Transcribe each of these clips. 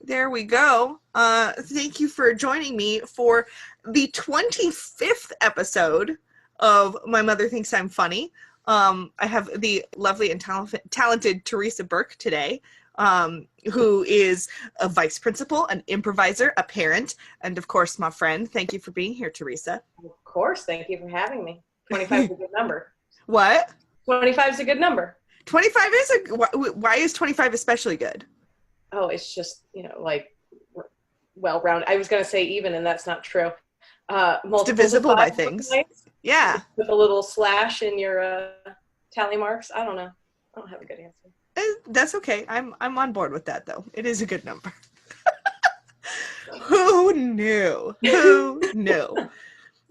There we go. Thank you for joining me for the 25th episode of My Mother Thinks I'm Funny. I have the lovely and talented Teresa Burke today, who is a vice principal, an improviser, a parent, and of course, my friend. Thank you for being here, Teresa. Of course. Thank you for having me. 25 is a good number. What? 25 is a good number. 25 is why is 25 especially good? Oh, it's just, like well-rounded. I was going to say even, and that's not true. It's divisible by things. Nice. Yeah. With a little slash in your tally marks. I don't know. I don't have a good answer. That's okay. I'm on board with that, though. It is a good number. Who knew? Who knew?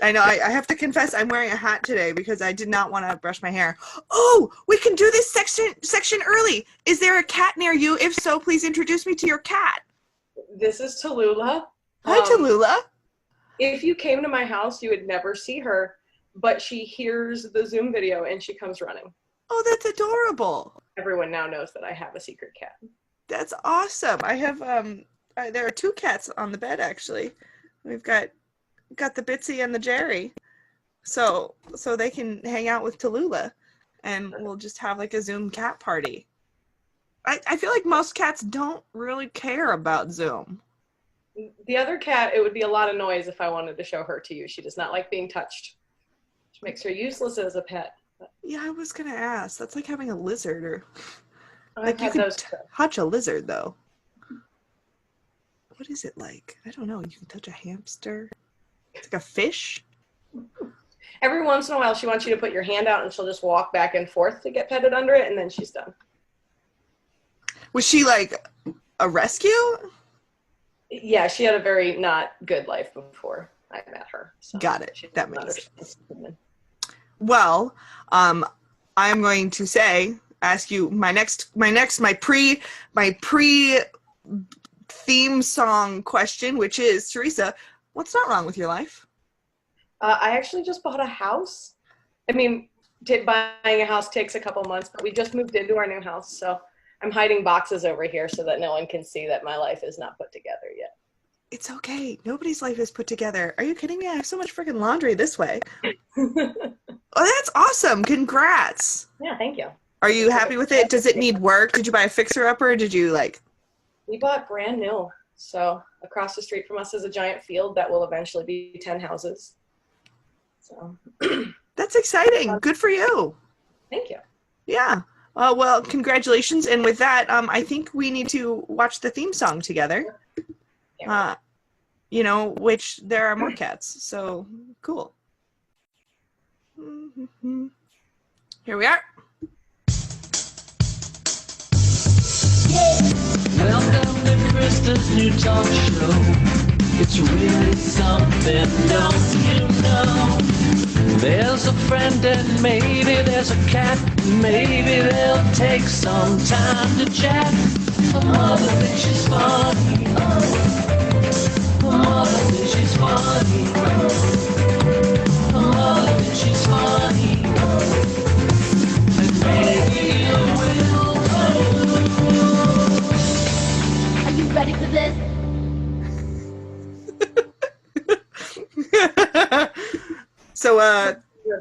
I know. I have to confess, I'm wearing a hat today because I did not want to brush my hair. Oh, we can do this section early. Is there a cat near you? If so, please introduce me to your cat. This is Tallulah. Hi, Tallulah. If you came to my house, you would never see her, but she hears the Zoom video and she comes running. Oh, that's adorable. Everyone now knows that I have a secret cat. That's awesome. I have there are two cats on the bed actually. We've got the Bitsy and the Jerry, so they can hang out with Tallulah, and we'll just have like a Zoom cat party. I feel like most cats don't really care about Zoom. The other cat, it would be a lot of noise if I wanted to show her to you. She does not like being touched, which makes her useless as a pet. Yeah, I was gonna ask. That's like having a lizard, or like you can touch a lizard though. What is it like? I don't know. You can touch a hamster. It's like a fish. Every once in a while, she wants you to put your hand out and she'll just walk back and forth to get petted under it, and then she's done. Was she like a rescue? Yeah, she had a very not good life before I met her. So got it. That makes sense. Well, I'm going to ask you my pre theme song question, which is, Teresa, what's not wrong with your life? I actually just bought a house. I mean, buying a house takes a couple months, but we just moved into our new house. So I'm hiding boxes over here so that no one can see that my life is not put together yet. It's okay. Nobody's life is put together. Are you kidding me? I have so much freaking laundry this way. Oh, that's awesome. Congrats. Yeah, thank you. Are you happy with it? Does it need work? Did you buy a fixer-upper, or did you We bought brand new. So across the street from us is a giant field that will eventually be 10 houses. So that's exciting. Good for you. Thank you. Yeah. Well, congratulations. And with that, I think we need to watch the theme song together. Which there are more cats. So cool. Here we are. Welcome to Krista's new talk show. It's really something, don't you know? There's a friend and maybe there's a cat. Maybe they'll take some time to chat. Mother thinks she's funny. Mother thinks she's funny. Mother thinks she's funny. And maybe you will too. Are you ready for this? So,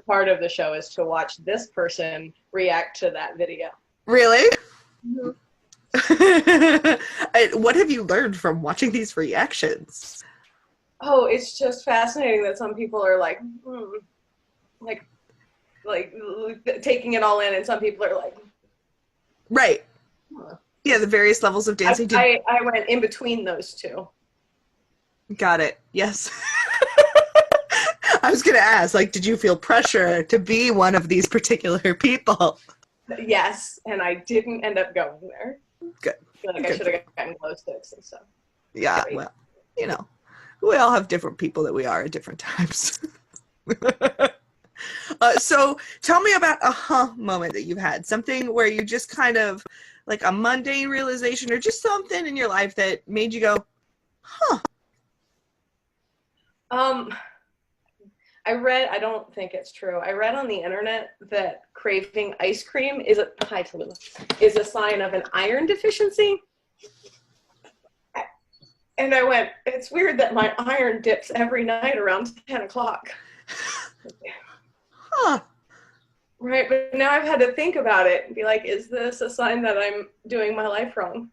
part of the show is to watch this person react to that video. Really? Mm-hmm. What have you learned from watching these reactions? Oh, it's just fascinating that some people are like taking it all in, and some people are like, right. Yeah, the various levels of dancing. I went in between those two. Got it. Yes. I was going to ask, did you feel pressure to be one of these particular people? Yes, and I didn't end up going there. Good. I feel like I should have gotten glow sticks and stuff. Yeah, well, we all have different people that we are at different times. So tell me about a moment that you've had, something where you just kind of, like a mundane realization or just something in your life that made you go, huh. I don't think it's true. I read on the internet that craving ice cream is a sign of an iron deficiency. And I went, it's weird that my iron dips every night around 10 o'clock. Huh. Right, but now I've had to think about it and be like, is this a sign that I'm doing my life wrong?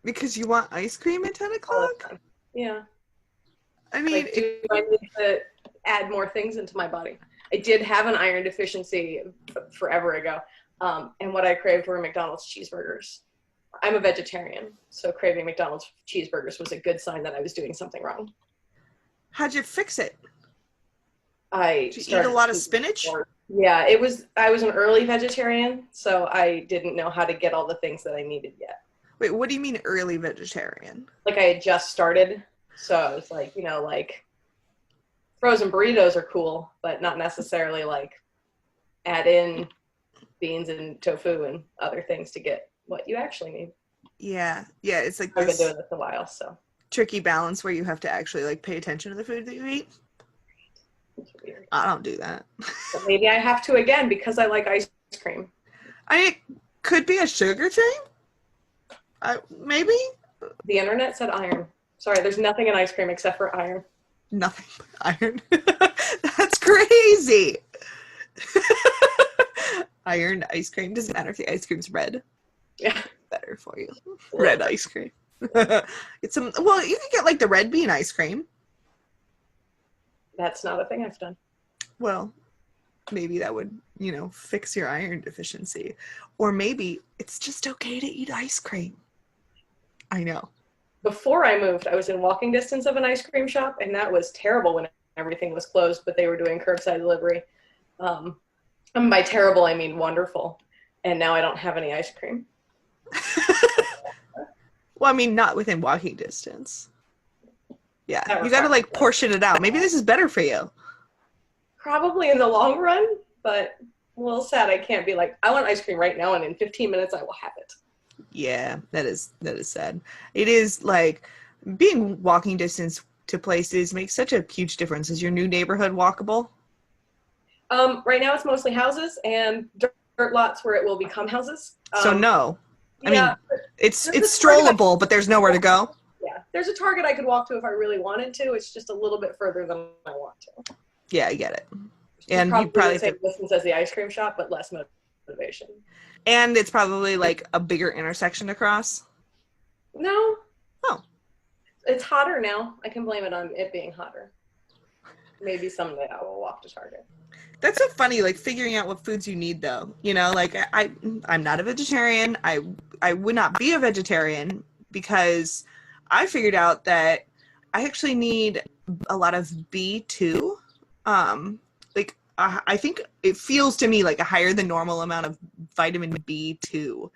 Because you want ice cream at 10 All the o'clock? time. Yeah. I mean, Like, do I need to add more things into my body? I did have an iron deficiency forever ago, and what I craved were McDonald's cheeseburgers. I'm a vegetarian, so craving McDonald's cheeseburgers was a good sign that I was doing something wrong. how'd you fix it? Did Did you eat a lot of spinach? Yeah, I was an early vegetarian, so I didn't know how to get all the things that I needed yet. Wait, what do you mean early vegetarian? Like, I had just started, so I was like, like, frozen burritos are cool, but not necessarily like add in beans and tofu and other things to get what you actually need. Yeah, it's like I've been this doing this a while, so tricky balance where you have to actually like pay attention to the food that you eat. it's weird. I don't do that. But maybe I have to again because I like ice cream. I mean, it could be a sugar thing. Maybe The internet said iron. Sorry, there's nothing in ice cream except for iron. nothing but iron. That's crazy. Iron ice cream doesn't matter if the ice cream's red. Yeah. Better for you. Red ice cream. It's some. Well, you can get like the red bean ice cream. That's not a thing I've done. Well, maybe that would, fix your iron deficiency. Or maybe it's just okay to eat ice cream. I know. Before I moved, I was in walking distance of an ice cream shop, and that was terrible when everything was closed, but they were doing curbside delivery. And by terrible, I mean wonderful. And now I don't have any ice cream. Well, I mean, not within walking distance. Yeah, That you got to like requires- portion it out. Maybe this is better for you. Probably in the long run, but a little sad I can't be like, I want ice cream right now, and in 15 minutes I will have it. Yeah, that is sad. It is like being walking distance to places makes such a huge difference. Is your new neighborhood walkable? Right now it's mostly houses and dirt lots where it will become houses. So no. I mean, Yeah, it's there's a target strollable, but there's nowhere to go. yeah. There's a Target I could walk to if I really wanted to. It's just a little bit further than I want to. Yeah, I get it. It's And you probably the same distance as the ice cream shop, but less motivation. And it's probably like a bigger intersection to cross. No. Oh. It's hotter now. I can blame it on it being hotter. Maybe someday I will walk to Target. That's so funny, like figuring out what foods you need though. Like I'm not a vegetarian. I would not be a vegetarian because I figured out that I actually need a lot of B2. I think it feels to me like a higher than normal amount of vitamin B2,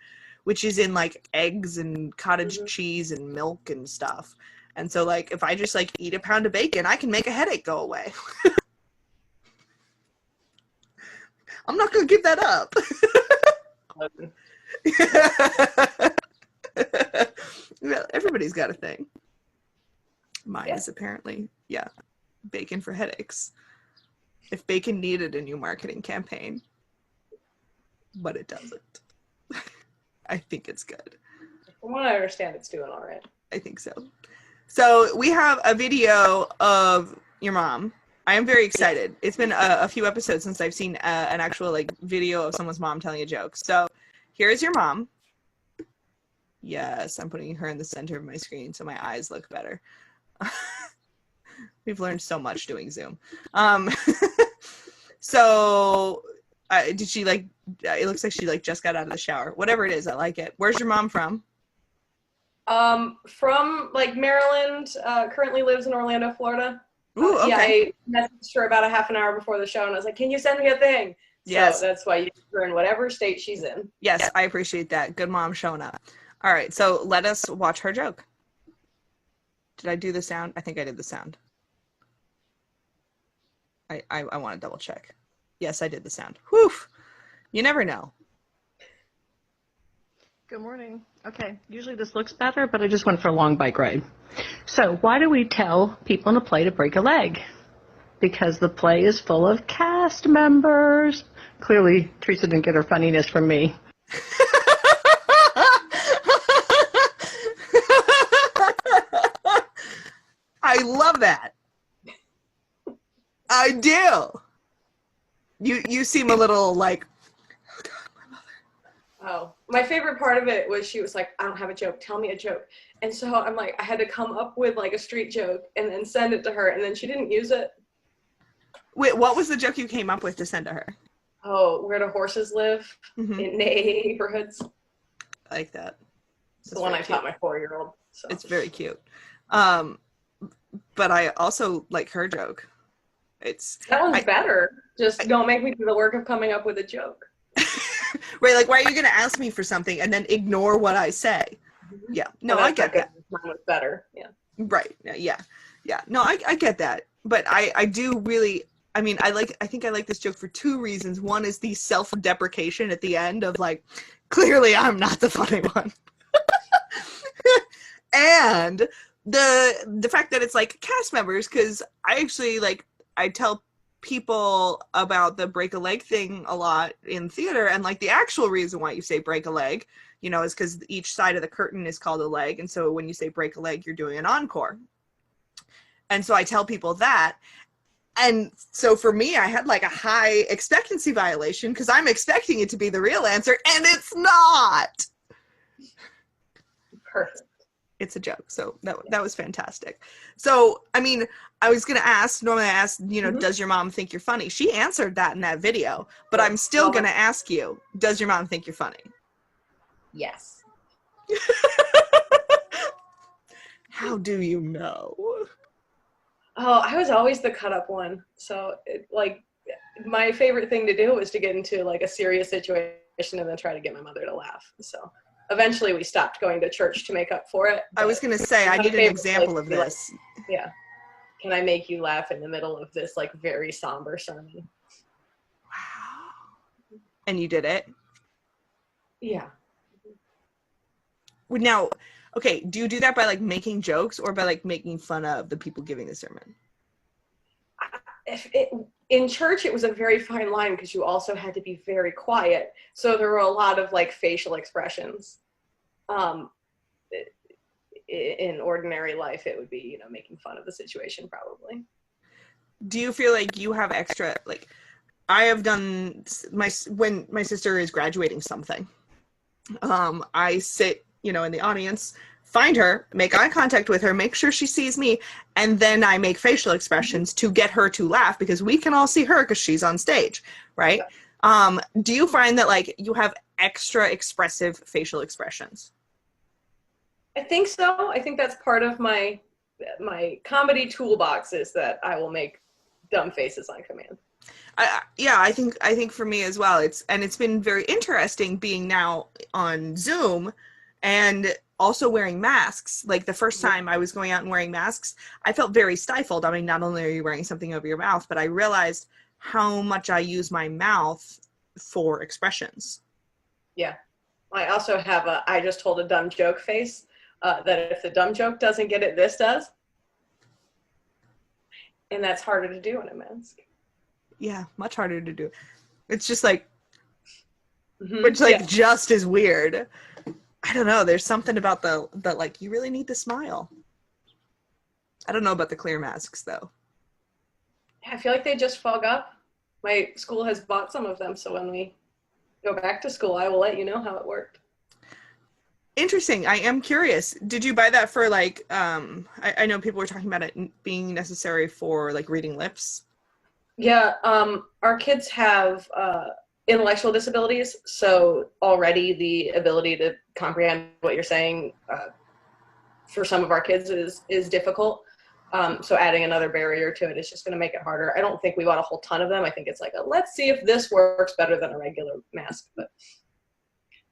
which is in like eggs and cottage cheese and milk and stuff. And so like if I just like eat a pound of bacon, I can make a headache go away. I'm not going to give that up. Well, everybody's got a thing. Mine is apparently, bacon for headaches. If bacon needed a new marketing campaign, but it doesn't. I think it's good. From what I understand, it's doing all right. I think so. So we have a video of your mom. I am very excited. It's been a few episodes since I've seen an actual like video of someone's mom telling a joke. So here's your mom. Yes, I'm putting her in the center of my screen so my eyes look better. We've learned so much doing Zoom. So did she like, it looks like she like just got out of the shower. Whatever it is, I like it. Where's your mom from? From like Maryland, currently lives in Orlando, Florida. Ooh, okay. Yeah, I messaged her about a half an hour before the show, and I was like, can you send me a thing? Yes. So that's why you are in whatever state she's in. Yes, I appreciate that. Good mom showing up. All right, so let us watch her joke. Did I do the sound? I think I did the sound. I want to double check. Yes, I did the sound. Whew. You never know. Good morning. Okay, usually this looks better, but I just went for a long bike ride. So why do we tell people in a play to break a leg? Because the play is full of cast members. Clearly, Teresa didn't get her funniness from me. I love that. I do. You seem a little like, oh God, my mother. Oh, my favorite part of it was she was like, I don't have a joke. Tell me a joke. And so I'm like, I had to come up with like a street joke and then send it to her. And then she didn't use it. Wait, what was the joke you came up with to send to her? Oh, where do horses live? Mm-hmm. In neighborhoods. I like that. It's the one I taught my 4-year-old. So. It's very cute. But I also like her joke. That one's better. Just don't make me do the work of coming up with a joke. Right, like, why are you going to ask me for something and then ignore what I say? Yeah, no, I get that. Mine was better, yeah. Right, yeah. No, I get that. But I do really, I mean, I think I like this joke for 2 reasons. One is the self-deprecation at the end of like, clearly I'm not the funny one. And the fact that it's like cast members, because I actually like, I tell people about the break a leg thing a lot in theater, and like the actual reason why you say break a leg, you know, is because each side of the curtain is called a leg, and so when you say break a leg, you're doing an encore. And so I tell people that, and so for me, I had like a high expectancy violation because I'm expecting it to be the real answer, and it's not. Perfect. It's a joke. So that was fantastic. So, I mean, I was going to ask, normally I ask, you know, does your mom think you're funny? She answered that in that video, but I'm still going to ask you, does your mom think you're funny? Yes. How do you know? Oh, I was always the cut up one. So like my favorite thing to do was to get into like a serious situation and then try to get my mother to laugh. So eventually we stopped going to church to make up for it. I was going to say, I need an example of this. Like, yeah. Can I make you laugh in the middle of this like very somber sermon? Wow. And you did it? Yeah. Now, okay, do you do that by like making jokes or by like making fun of the people giving the sermon? In church, it was a very fine line because you also had to be very quiet. So there were a lot of like facial expressions. In ordinary life, it would be, you know, making fun of the situation probably. Do you feel like you have extra, like, I have done when my sister is graduating something, I sit, you know, in the audience, find her, make eye contact with her, make sure she sees me, and then I make facial expressions to get her to laugh because we can all see her because she's on stage, right? Yeah. Do you find that like you have extra expressive facial expressions? I think so. I think that's part of my comedy toolbox is that I will make dumb faces on command. I think for me as well. It's been very interesting being now on Zoom and also wearing masks. Like the first time I was going out and wearing masks, I felt very stifled. I mean, not only are you wearing something over your mouth, but I realized how much I use my mouth for expressions. Yeah. I also have I just told a dumb joke face that if the dumb joke doesn't get it, this does. And that's harder to do in a mask. Yeah, much harder to do. It's just like, which like just as weird. I don't know. There's something about the like, you really need to smile. I don't know about the clear masks though. Yeah, I feel like they just fog up. My school has bought some of them. So when we go back to school, I will let you know how it worked. Interesting. I am curious. Did you buy that for like, I know people were talking about it being necessary for like reading lips. Yeah. Our kids have intellectual disabilities. So already the ability to comprehend what you're saying for some of our kids is difficult. So adding another barrier to it is just going to make it harder. I don't think we bought a whole ton of them. I think it's like, let's see if this works better than a regular mask. But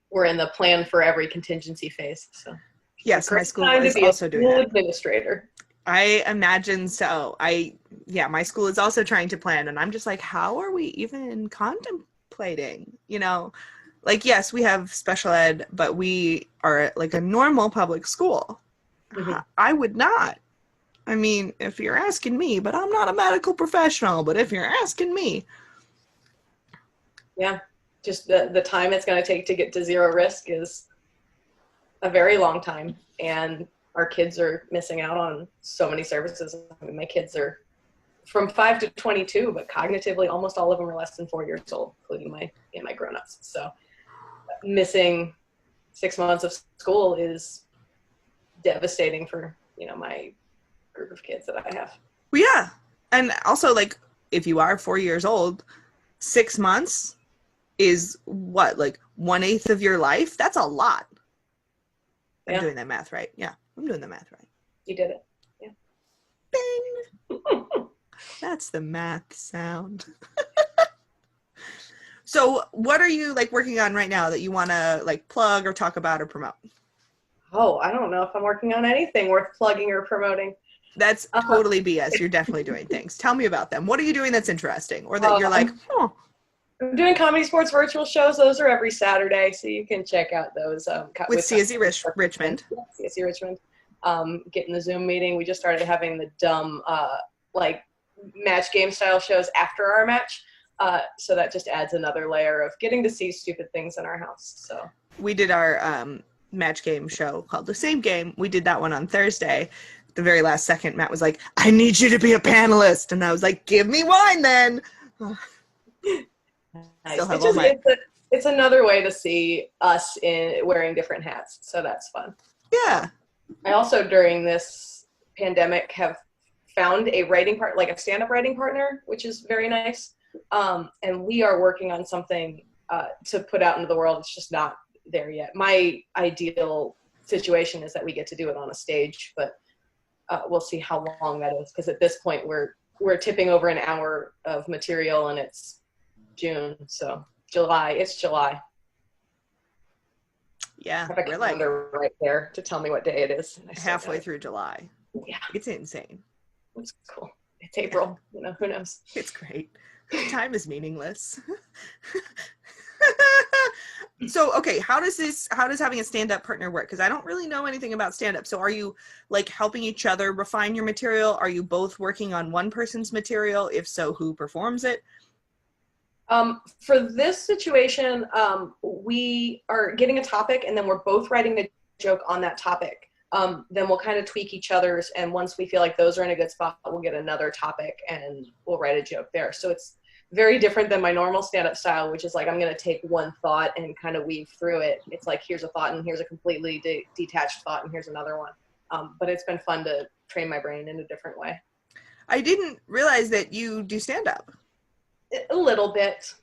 we're in the plan for every contingency phase. So yes, my school is also doing that. Administrator. I imagine so. My school is also trying to plan, and I'm just like, how are we even contemplating? You know, like, yes, we have special ed, but we are like a normal public school. Mm-hmm. I would not. I mean, if you're asking me, but I'm not a medical professional, but if you're asking me. Yeah. Just the time it's going to take to get to zero risk is a very long time. And our kids are missing out on so many services. I mean, my kids are from 5 to 22, but cognitively almost all of them are less than 4 years old, including my grown-ups. So missing 6 months of school is devastating for, my group of kids that I have. Well, yeah. And also, like, if you are 4 years old, 6 months is what, like 1/8 of your life? That's a lot. I'm doing that math right. Yeah, I'm doing the math right. You did it. Yeah. Bing. That's the math sound. So what are you like working on right now that you want to like plug or talk about or promote? Oh, I don't know if I'm working on anything worth plugging or promoting. That's totally BS. You're definitely doing things. Tell me about them. What are you doing that's interesting or that you're like, oh. I'm doing comedy sports virtual shows. Those are every Saturday, so you can check out those. With CSE Richmond. Yeah, CSE Richmond. Getting the Zoom meeting. We just started having the dumb match game style shows after our match. So that just adds another layer of getting to see stupid things in our house. So we did our match game show called The Same Game. We did that one on Thursday. The very last second, Matt was like, I need you to be a panelist. And I was like, give me wine then. Nice. It's another way to see us wearing different hats. So that's fun. Yeah. I also, during this pandemic, have found a writing part, like a stand-up writing partner, which is very nice. And we are working on something to put out into the world. It's just not there yet. My ideal situation is that we get to do it on a stage, but we'll see how long that is. Because at this point, we're tipping over an hour of material, and it's June, so July. It's July. Yeah, I have a calendar right there to tell me what day it is. Halfway through July. Yeah, it's insane. It's cool. It's April. Who knows? It's great. Time is meaningless. So, okay, how does having a stand-up partner work? Because I don't really know anything about stand-up. So are you like helping each other refine your material? Are you both working on one person's material? If so, who performs it? For this situation, we are getting a topic, and then we're both writing the joke on that topic. Then we'll kind of tweak each other's, and once we feel like those are in a good spot, we'll get another topic and we'll write a joke there. So it's very different than my normal stand-up style, which is like I'm going to take one thought and kind of weave through it. It's like here's a thought, and here's a completely detached thought, and here's another one. But it's been fun to train my brain in a different way. I didn't realize that you do stand-up. A little bit.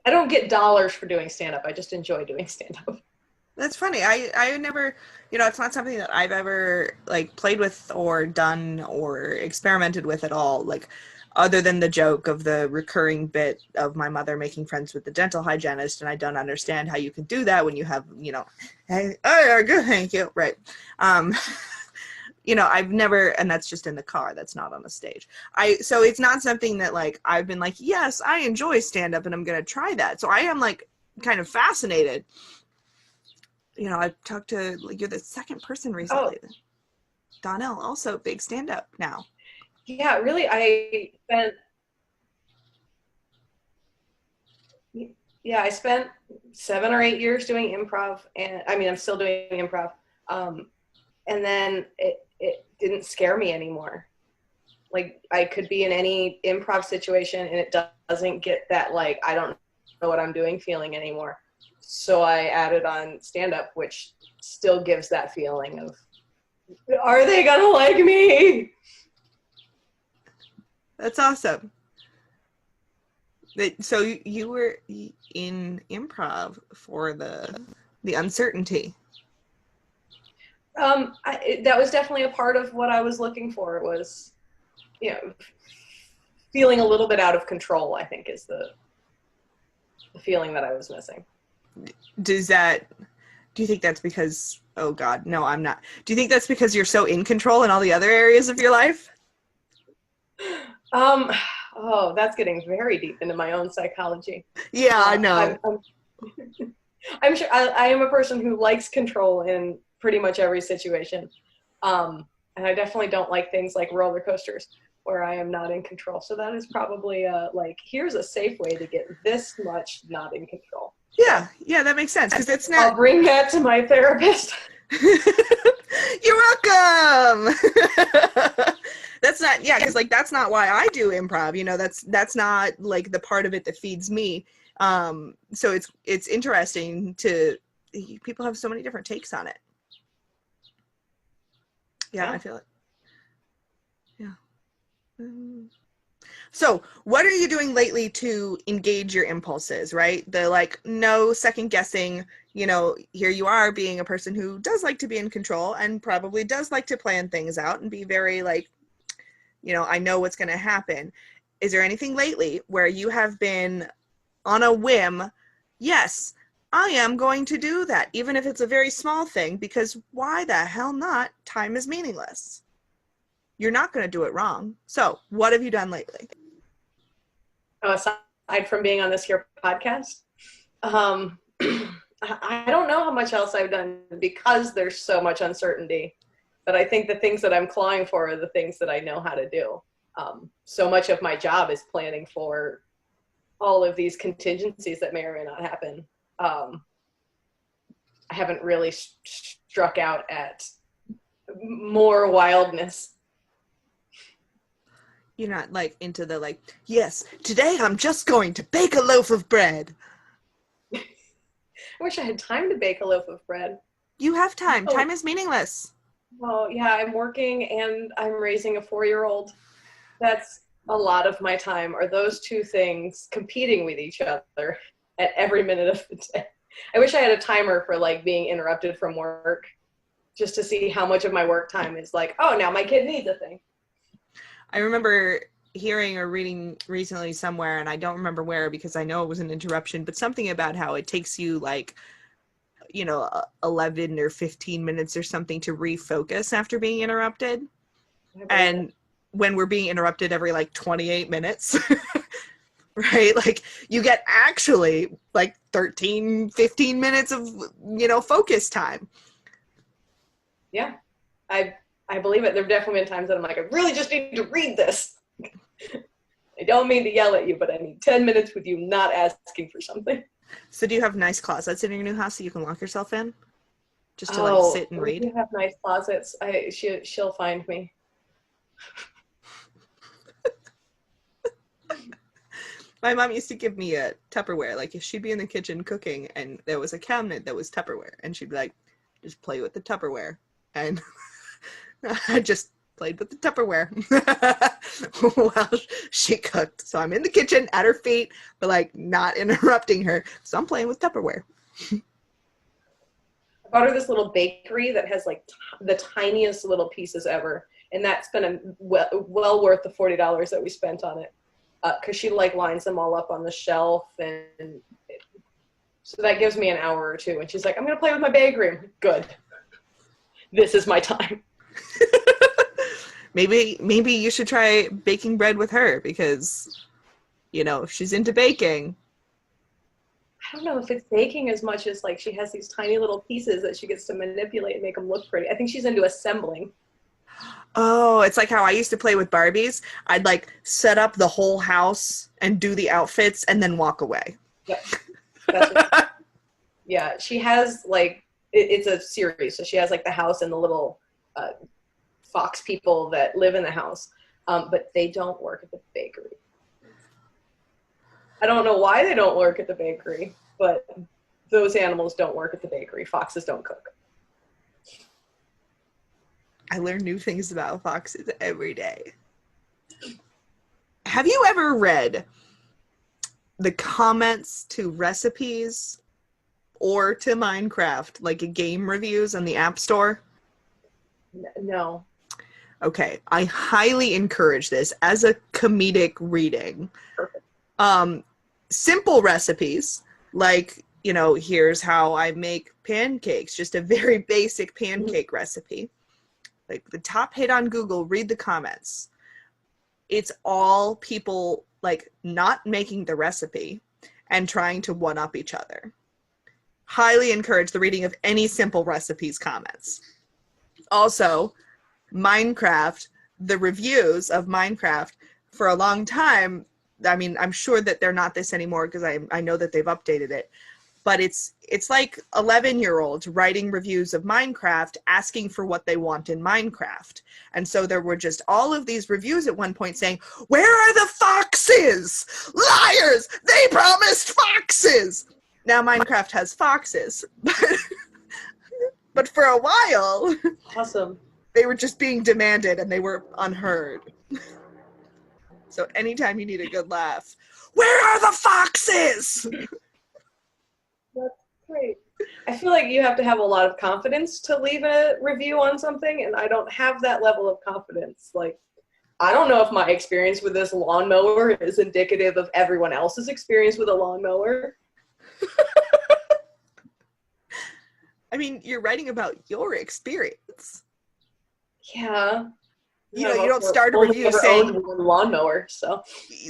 I don't get dollars for doing stand-up. I just enjoy doing stand-up. That's funny. I never, it's not something that I've ever like played with or done or experimented with at all. Like other than the joke of the recurring bit of my mother making friends with the dental hygienist. And I don't understand how you can do that when you have, hey, oh, good, thank you. Right. I've never, and that's just in the car. That's not on the stage. So it's not something that like, I've been like, yes, I enjoy stand-up and I'm going to try that. So I am like kind of fascinated. I've talked to, like, you're the second person recently. Oh. Donnell, also big stand-up now. Yeah, really, I spent 7 or 8 years doing improv, and I'm still doing improv. And then it didn't scare me anymore. Like I could be in any improv situation and it doesn't get that, like, I don't know what I'm doing feeling anymore. So I added on stand-up, which still gives that feeling of, are they gonna like me? That's awesome. So you were in improv for the uncertainty. That was definitely a part of what I was looking for. It was, feeling a little bit out of control, I think, is the feeling that I was missing. Do you think that's because, oh God, no, I'm not. Do you think that's because you're so in control in all the other areas of your life? Oh, that's getting very deep into my own psychology. Yeah, I know. I'm sure I am a person who likes control in pretty much every situation. And I definitely don't like things like roller coasters where I am not in control. So that is probably here's a safe way to get this much not in control. Yeah, that makes sense. Because it's not. I'll bring that to my therapist. You're welcome. That's not, yeah, because like that's not why I do improv. You know, that's not like the part of it that feeds me. So it's interesting to people have so many different takes on it. Yeah, I feel it. Yeah. So, what are you doing lately to engage your impulses, right? The like no second guessing, you know, here you are being a person who does like to be in control and probably does like to plan things out and be very like, you know, I know what's going to happen. Is there anything lately where you have been on a whim? Yes, I am going to do that, even if it's a very small thing, because why the hell not? Time is meaningless. You're not going to do it wrong. So what have you done lately? Oh, aside from being on this here podcast, I don't know how much else I've done because there's so much uncertainty. But I think the things that I'm clawing for are the things that I know how to do. So much of my job is planning for all of these contingencies that may or may not happen. I haven't really struck out at more wildness. You're not like into the like, yes, today I'm just going to bake a loaf of bread. I wish I had time to bake a loaf of bread. You have time. Time is meaningless. Well, yeah, I'm working and I'm raising a 4-year-old. That's a lot of my time, are those two things competing with each other at every minute of the day. I wish I had a timer for like being interrupted from work just to see how much of my work time is like, oh, now my kid needs a thing. I remember hearing or reading recently somewhere, and I don't remember where because I know it was an interruption, but something about how it takes you like, you know, 11 or 15 minutes or something to refocus after being interrupted. And when we're being interrupted every like 28 minutes, right? Like you get actually like 13, 15 minutes of, you know, focus time. Yeah, I believe it. There have definitely been times that I'm like, I really just need to read this. I don't mean to yell at you, but I need 10 minutes with you not asking for something. So do you have nice closets in your new house so you can lock yourself in? Just to like sit and read? You have nice closets. She'll find me. My mom used to give me a Tupperware. Like if she'd be in the kitchen cooking and there was a cabinet that was Tupperware and she'd be like, just play with the Tupperware. And I just played with the Tupperware while she cooked. So I'm in the kitchen at her feet, but like not interrupting her. So I'm playing with Tupperware. I bought her this little bakery that has like the tiniest little pieces ever. And that's been well worth the $40 that we spent on it. Because she like lines them all up on the shelf. So that gives me an hour or two. And she's like, I'm going to play with my bakery. I'm like, good. This is my time. Maybe you should try baking bread with her because, you know, if she's into baking. I don't know if it's baking as much as like she has these tiny little pieces that she gets to manipulate and make them look pretty. I think she's into assembling. Oh, it's like how I used to play with Barbies. I'd like set up the whole house and do the outfits and then walk away. Yep. That's yeah, she has like, it's a series. So she has like the house and the little fox people that live in the house. But they don't work at the bakery. I don't know why they don't work at the bakery, but those animals don't work at the bakery. Foxes don't cook. I learn new things about foxes every day. Have you ever read the comments to recipes or to Minecraft, like game reviews on the App Store? No. Okay, I highly encourage this as a comedic reading. Perfect. Simple recipes, like, you know, here's how I make pancakes, just a very basic pancake recipe. Like the top hit on Google, read the comments. It's all people like not making the recipe and trying to one-up each other. Highly encourage the reading of any simple recipes comments. Also, Minecraft, the reviews of Minecraft for a long time, I mean, I'm sure that they're not this anymore because I know that they've updated it. but it's like 11-year-olds writing reviews of Minecraft asking for what they want in Minecraft. And so there were just all of these reviews at one point saying, "Where are the foxes? Liars! They promised foxes!" Now Minecraft has foxes, but for a while Awesome. they were just being demanded and they were unheard. So anytime you need a good laugh, "Where are the foxes?" That's great. I feel like you have to have a lot of confidence to leave a review on something, and I don't have that level of confidence. Like, I don't know if my experience with this lawnmower is indicative of everyone else's experience with a lawnmower. I mean, you're writing about your experience. Yeah. You know, you don't start a Only review ever saying, owned one lawnmower, so.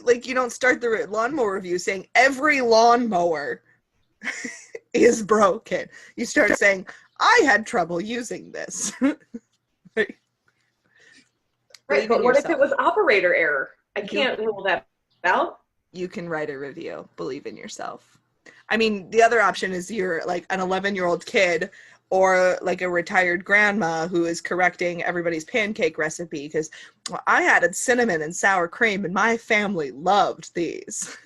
like, you don't start the lawnmower review saying every lawnmower is broken. You start saying, I had trouble using this. Right, Right, but what if it was operator error? I can't rule that out. You can write a review. Believe in yourself. I mean, the other option is you're like an 11-year-old kid or like a retired grandma who is correcting everybody's pancake recipe because, well, I added cinnamon and sour cream and my family loved these.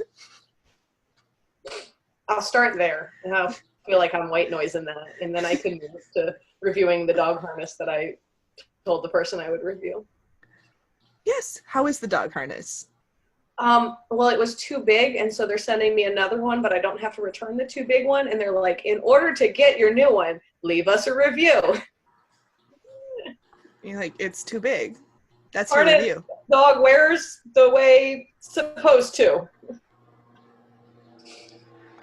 I'll start there. And I'll feel like I'm white noise in that. And then I can move to reviewing the dog harness that I told the person I would review. Yes. How is the dog harness? Well, it was too big, and so they're sending me another one, but I don't have to return the too big one. And they're like, in order to get your new one, leave us a review. You're like, it's too big. That's Harness, your review. dog wears the way it's supposed to.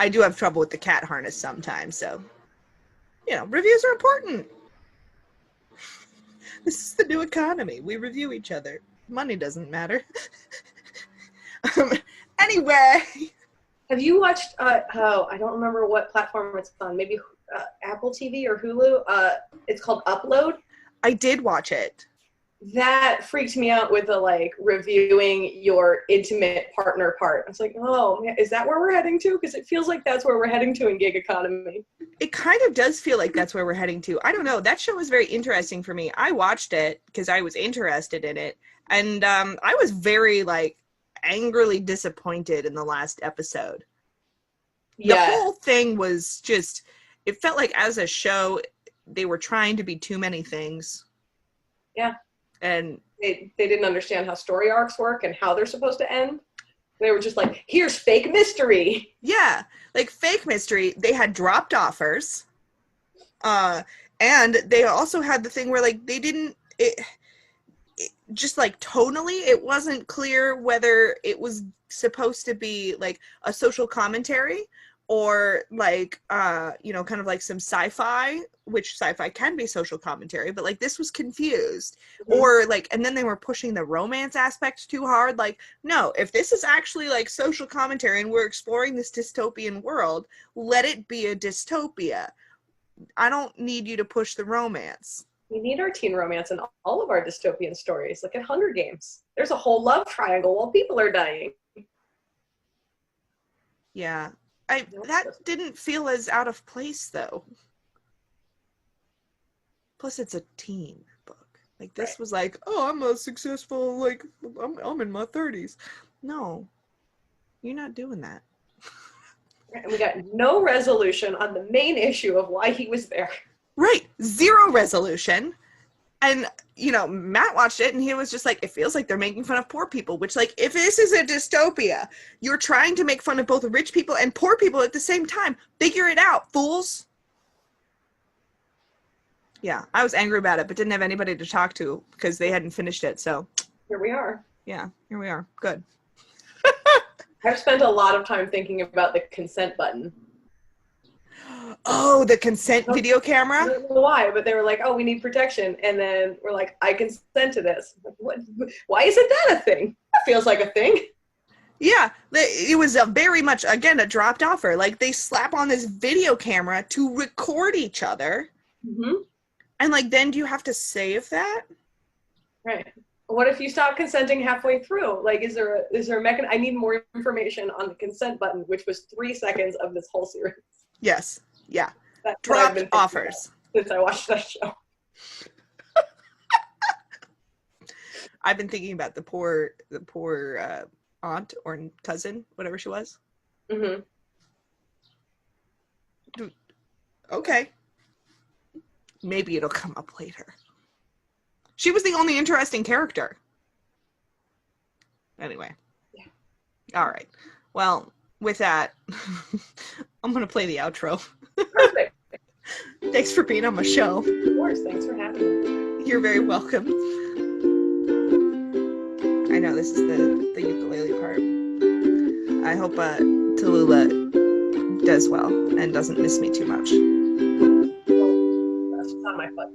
I do have trouble with the cat harness sometimes, so, you know, reviews are important. This is the new economy. We review each other. Money doesn't matter. Anyway. Have you watched, I don't remember what platform it's on, maybe Apple TV or Hulu? It's called Upload. I did watch it. That freaked me out with the, like, reviewing your intimate partner part. I was like, oh, is that where we're heading to? Because it feels like that's where we're heading to in gig economy. It kind of does feel like that's where we're heading to. I don't know. That show was very interesting for me. I watched it because I was interested in it. And I was very, like, angrily disappointed in the last episode. Yeah. The whole thing was just, it felt like as a show, they were trying to be too many things. Yeah. And they didn't understand how story arcs work and how they're supposed to end. They were just like, here's fake mystery. yeah, like fake mystery. They had dropped offers. And they also had the thing where, like, they didn't, it just, like, tonally, it wasn't clear whether it was supposed to be, like, a social commentary or, like, you know, kind of like some sci-fi, which sci-fi can be social commentary, but, like, this was confused. Mm-hmm. Or, like, and then they were pushing the romance aspect too hard. Like, no, if this is actually, like, social commentary and we're exploring this dystopian world, let it be a dystopia. I don't need you to push the romance. We need our teen romance in all of our dystopian stories. Like at Hunger Games, there's a whole love triangle while people are dying. Yeah, that didn't feel as out of place though. Plus, it's a teen book. Like this was like, oh, I'm a successful, like, I'm in my 30s. No, you're not doing that. And we got no resolution on the main issue of why he was there. Right. Zero resolution. And, you know, Matt watched it and he was just like, it feels like they're making fun of poor people, which, like, if this is a dystopia, you're trying to make fun of both rich people and poor people at the same time. Figure it out, fools. Yeah, I was angry about it, but didn't have anybody to talk to because they hadn't finished it. So here we are. Yeah, here we are. Good. I've spent a lot of time thinking about the consent button. Oh, the consent video camera? I don't know why, but they were like, oh, we need protection. And then we're like, I consent to this. Like, what? Why isn't that a thing? That feels like a thing. Yeah, it was a very much, again, a dropped offer. Like, they slap on this video camera to record each other. Mm-hmm. And, like, then do you have to save that? Right. What if you stop consenting halfway through? Like, is there a mechanism? I need more information on the consent button, which was 3 seconds of this whole series. Yes. Yeah. That's what I've Dropped been thinking offers. about since I watched that show. I've been thinking about the poor aunt or cousin, whatever she was. Mm-hmm. Okay. Maybe it'll come up later. She was the only interesting character. Anyway. Yeah. All right. Well, with that, I'm going to play the outro. Perfect. Thanks for being on my show. Of course. Thanks for having me. You're very welcome. I know this is the ukulele part. I hope Tallulah does well and doesn't miss me too much. That's on my foot.